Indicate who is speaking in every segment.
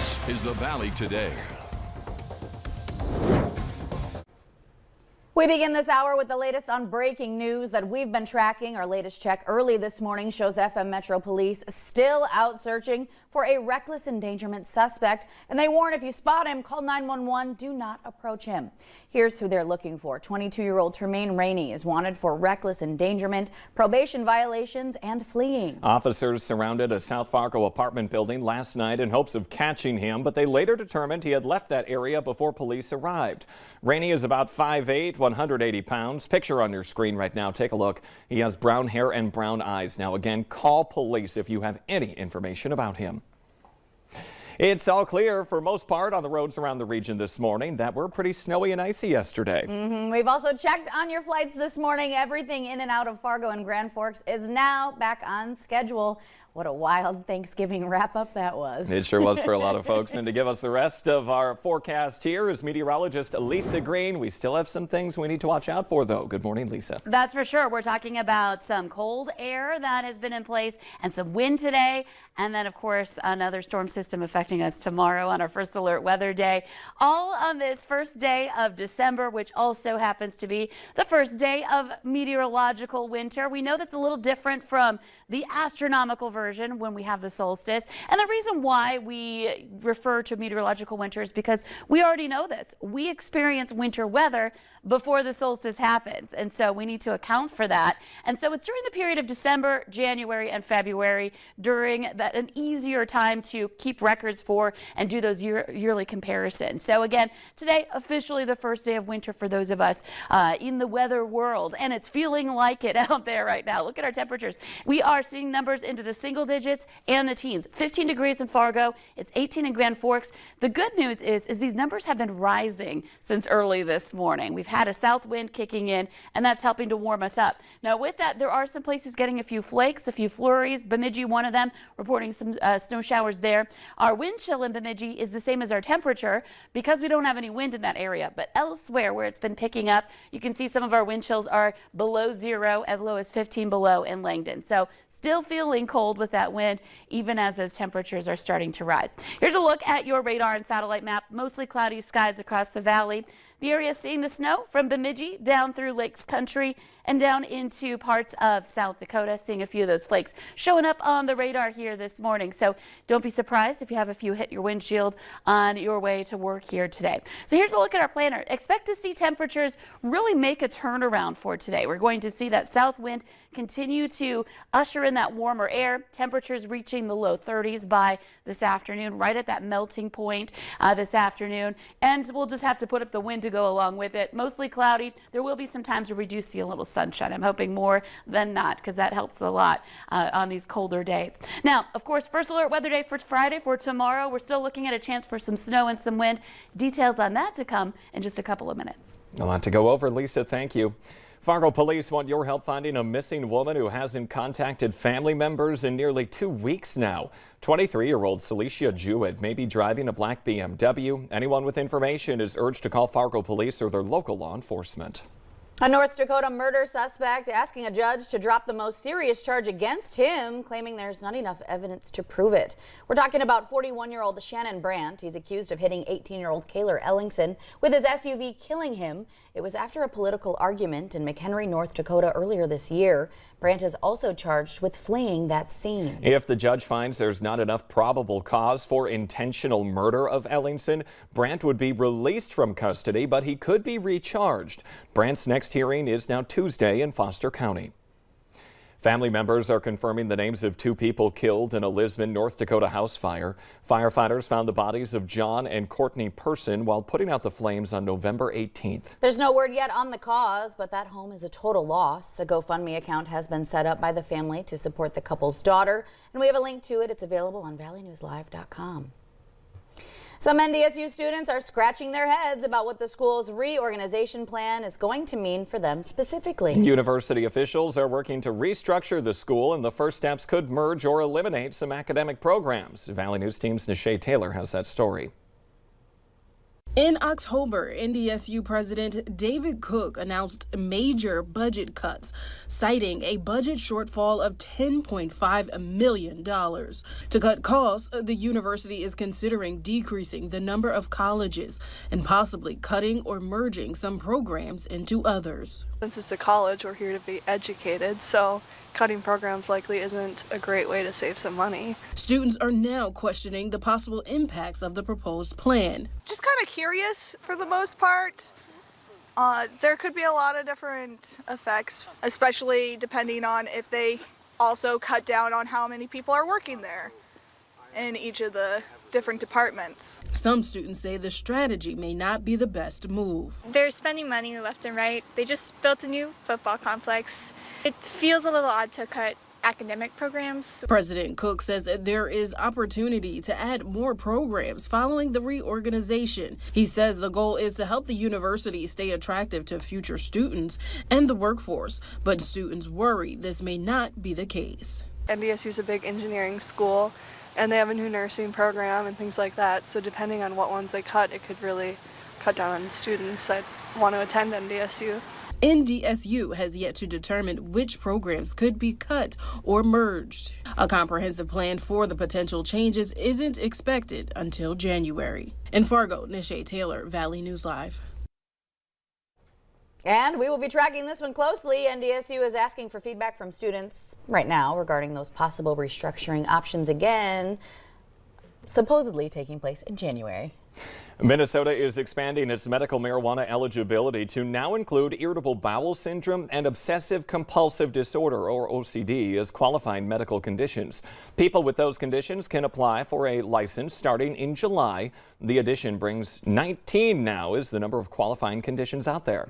Speaker 1: This is the Valley Today.
Speaker 2: We begin this hour with the latest on breaking news that we've been tracking. Our latest check early this morning shows FM Metro Police still out searching for a reckless endangerment suspect. And they warn if you spot him, call 911. Do not approach him. Here's who they're looking for. 22-year-old Tremaine Rainey is wanted for reckless endangerment, probation violations, and fleeing.
Speaker 3: Officers surrounded a South Fargo apartment building last night in hopes of catching him, but they later determined he had left that area before police arrived. Rainey is about 5'8", 180 pounds. Picture on your screen right now. Take a look. He has brown hair and brown eyes. Now again, call police if you have any information about him. It's all clear for most part on the roads around the region this morning that were pretty snowy and icy yesterday.
Speaker 2: We've also checked on your flights this morning. Everything in and out of Fargo and Grand Forks is now back on schedule. What a wild Thanksgiving wrap-up that was.
Speaker 3: It sure was for a lot of folks. And to give us the rest of our forecast here is meteorologist Lisa Green. We still have some things we need to watch out for, though. Good morning, Lisa.
Speaker 4: That's for sure. We're talking about some cold air that has been in place and some wind today. And then, of course, another storm system affecting us tomorrow on our first alert weather day. All on this first day of December, which also happens to be the first day of meteorological winter. We know that's a little different from the astronomical version when we have the solstice. And the reason why we refer to meteorological winter is because we already know this. We experience winter weather before the solstice happens. And so we need to account for that. And so it's during the period of December, January, and February, during that an easier time to keep records for and do those yearly comparisons. So again, today officially the first day of winter for those of us in the weather world. And it's feeling like it out there right now. Look at our temperatures. We are seeing numbers into the single digits and the teens. 15 degrees in Fargo. It's 18 in Grand Forks. The good news is these numbers have been rising since early this morning. We've had a south wind kicking in, and that's helping to warm us up. Now with that, there are some places getting a few flakes, a few flurries. Bemidji, one of them, reporting some snow showers there. Our wind chill in Bemidji is the same as our temperature because we don't have any wind in that area. But elsewhere where it's been picking up, you can see some of our wind chills are below zero, as low as 15 below in Langdon. So still feeling cold with that wind, even as those temperatures are starting to rise. Here's a look at your radar and satellite map. Mostly cloudy skies across the valley. The area seeing the snow from Bemidji down through Lakes Country and down into parts of South Dakota, seeing a few of those flakes showing up on the radar here this morning. So don't be surprised if you have a few hit your windshield on your way to work here today. So here's a look at our planner. Expect to see temperatures really make a turnaround for today. We're going to see that south wind continue to usher in that warmer air. Temperatures reaching the low 30s by this afternoon, right at that melting point this afternoon. And we'll just have to put up the wind to go along with it. Mostly cloudy. There will be some times where we do see a little sunshine. I'm hoping more than not because that helps a lot on these colder days. Now, of course, first alert weather day for Friday. For tomorrow, we're still looking at a chance for some snow and some wind. Details on that to come in just a couple of minutes.
Speaker 3: A lot to go over, Lisa. Thank you. Fargo police want your help finding a missing woman who hasn't contacted family members in nearly 2 weeks now. 23-year-old Celicia Jewett may be driving a black BMW. Anyone with information is urged to call Fargo police or their local law enforcement.
Speaker 2: A North Dakota murder suspect asking a judge to drop the most serious charge against him, claiming there's not enough evidence to prove it. We're talking about 41-year-old Shannon Brandt. He's accused of hitting 18-year-old Kayler Ellingson with his SUV, killing him. It was after a political argument in McHenry, North Dakota earlier this year. Brandt is also charged with fleeing that scene.
Speaker 3: If the judge finds there's not enough probable cause for intentional murder of Ellingson, Brandt would be released from custody, but he could be recharged. Brandt's next hearing is now Tuesday in Foster County. Family members are confirming the names of 2 people killed in a Lisbon, North Dakota house fire. Firefighters found the bodies of John and Courtney Person while putting out the flames on November 18th.
Speaker 2: There's no word yet on the cause, but that home is a total loss. A GoFundMe account has been set up by the family to support the couple's daughter, and we have a link to it. It's available on valleynewslive.com. Some NDSU students are scratching their heads about what the school's reorganization plan is going to mean for them specifically.
Speaker 3: University officials are working to restructure the school, and the first steps could merge or eliminate some academic programs. Valley News Team's Nishay Taylor has that story.
Speaker 1: In October, NDSU President David Cook announced major budget cuts, citing a budget shortfall of $10.5 million. To cut costs, the university is considering decreasing the number of colleges and possibly cutting or merging some programs into others.
Speaker 5: Since it's a college, we're here to be educated, so cutting programs likely isn't a great way to save some money.
Speaker 1: Students are now questioning the possible impacts of the proposed plan.
Speaker 5: Just kind of curious for the most part. There could be a lot of different effects, especially depending on if they also cut down on how many people are working there in each of the different departments.
Speaker 1: Some students say the strategy may not be the best move.
Speaker 6: They're spending money left and right. They just built a new football complex. It feels a little odd to cut academic programs.
Speaker 1: President Cook says that there is opportunity to add more programs following the reorganization. He says the goal is to help the university stay attractive to future students and the workforce, but students worry this may not be the case.
Speaker 5: NDSU is a big engineering school, and they have a new nursing program and things like that, so depending on what ones they cut, it could really cut down on students that want to attend NDSU.
Speaker 1: NDSU has yet to determine which programs could be cut or merged. A comprehensive plan for the potential changes isn't expected until January. In Fargo, Nisha Taylor, Valley News Live.
Speaker 2: And we will be tracking this one closely. NDSU is asking for feedback from students right now regarding those possible restructuring options again, supposedly taking place in January.
Speaker 3: Minnesota is expanding its medical marijuana eligibility to now include irritable bowel syndrome and obsessive compulsive disorder, or OCD, as qualifying medical conditions. People with those conditions can apply for a license starting in July. The addition brings 19 now is the number of qualifying conditions out there.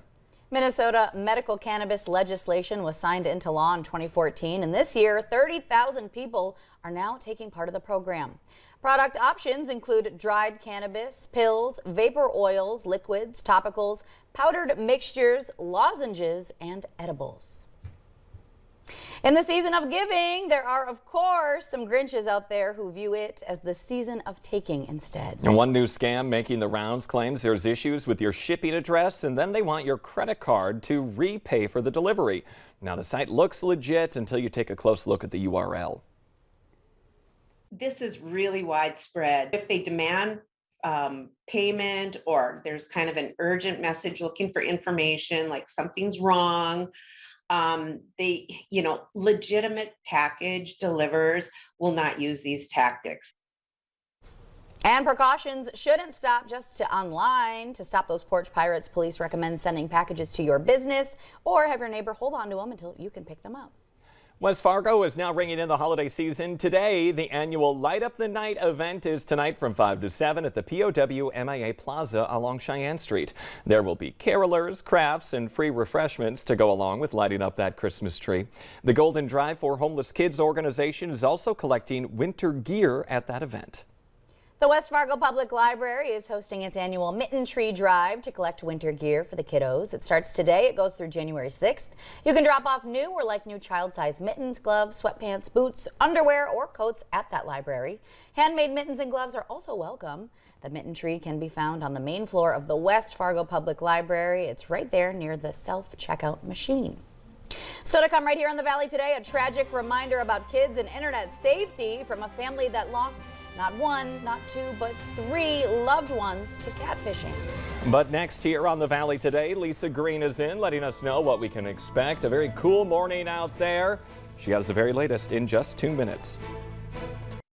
Speaker 2: Minnesota medical cannabis legislation was signed into law in 2014, and this year 30,000 people are now taking part of the program. Product options include dried cannabis, pills, vapor oils, liquids, topicals, powdered mixtures, lozenges, and edibles. In the season of giving, there are, of course, some Grinches out there who view it as the season of taking instead.
Speaker 3: And one new scam making the rounds claims there's issues with your shipping address, and then they want your credit card to repay for the delivery. Now, the site looks legit until you take a close look at the URL.
Speaker 7: This is really widespread. If they demand payment, or there's kind of an urgent message looking for information, like something's wrong, legitimate package delivers will not use these tactics.
Speaker 2: And precautions shouldn't stop just to online. To stop those porch pirates, police recommend sending packages to your business or have your neighbor hold on to them until you can pick them up.
Speaker 3: West Fargo is now ringing in the holiday season. Today, the annual Light Up the Night event is tonight from 5 to 7 at the POW MIA Plaza along Cheyenne Street. There will be carolers, crafts, and free refreshments to go along with lighting up that Christmas tree. The Golden Drive for Homeless Kids organization is also collecting winter gear at that event.
Speaker 2: The West Fargo Public Library is hosting its annual Mitten Tree Drive to collect winter gear for the kiddos. It starts today. It goes through January 6th. You can drop off new or like new child-sized mittens, gloves, sweatpants, boots, underwear, or coats at that library. Handmade mittens and gloves are also welcome. The Mitten Tree can be found on the main floor of the West Fargo Public Library. It's right there near the self-checkout machine. So to come right here on the Valley today, a tragic reminder about kids and internet safety from a family that lost not one, not two, but 3 loved ones to catfishing.
Speaker 3: But next here on the Valley today, Lisa Green is in letting us know what we can expect. A very cool morning out there. She has the very latest in just 2 minutes.